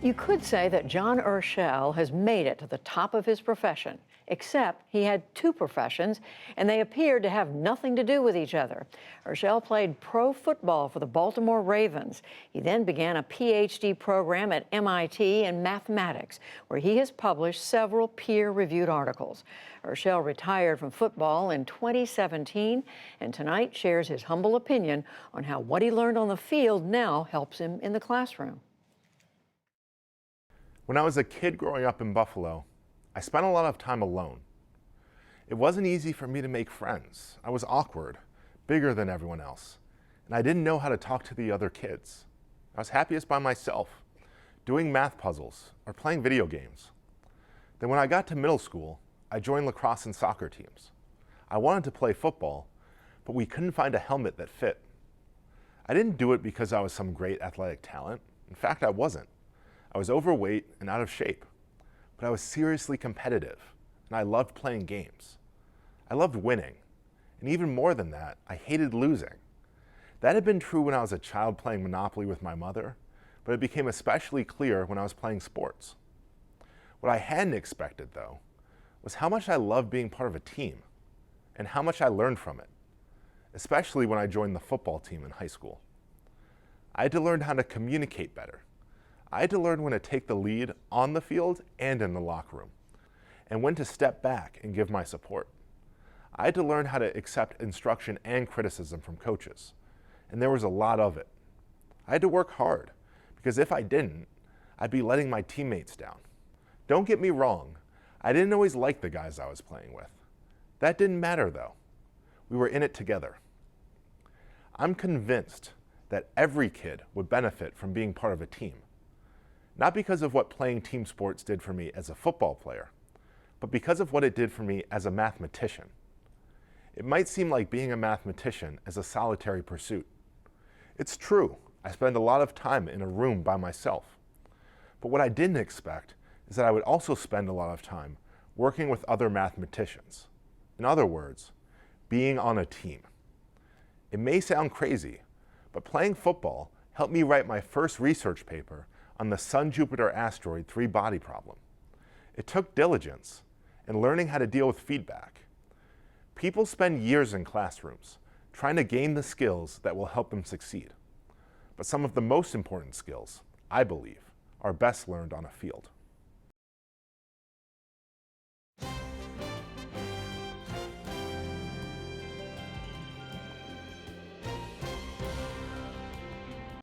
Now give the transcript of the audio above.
You could say that John Urschel has made it to the top of his profession, except he had two professions, and they appeared to have nothing to do with each other. Urschel played pro football for the Baltimore Ravens. He then began a PhD program at MIT in mathematics, where he has published several peer-reviewed articles. Urschel retired from football in 2017, and tonight shares his humble opinion on how what he learned on the field now helps him in the classroom. When I was a kid growing up in Buffalo, I spent a lot of time alone. It wasn't easy for me to make friends. I was awkward, bigger than everyone else, and I didn't know how to talk to the other kids. I was happiest by myself, doing math puzzles or playing video games. Then when I got to middle school, I joined lacrosse and soccer teams. I wanted to play football, but we couldn't find a helmet that fit. I didn't do it because I was some great athletic talent. In fact, I wasn't. I was overweight and out of shape, but I was seriously competitive, and I loved playing games. I loved winning, and even more than that, I hated losing. That had been true when I was a child playing Monopoly with my mother, but it became especially clear when I was playing sports. What I hadn't expected, though, was how much I loved being part of a team, and how much I learned from it, especially when I joined the football team in high school. I had to learn how to communicate better. I had to learn when to take the lead on the field and in the locker room, and when to step back and give my support. I had to learn how to accept instruction and criticism from coaches, and there was a lot of it. I had to work hard, because if I didn't, I'd be letting my teammates down. Don't get me wrong, I didn't always like the guys I was playing with. That didn't matter though. We were in it together. I'm convinced that every kid would benefit from being part of a team. Not because of what playing team sports did for me as a football player, but because of what it did for me as a mathematician. It might seem like being a mathematician is a solitary pursuit. It's true, I spend a lot of time in a room by myself. But what I didn't expect is that I would also spend a lot of time working with other mathematicians. In other words, being on a team. It may sound crazy, but playing football helped me write my first research paper on the Sun-Jupiter asteroid three-body problem. It took diligence and learning how to deal with feedback. People spend years in classrooms trying to gain the skills that will help them succeed. But some of the most important skills, I believe, are best learned on a field.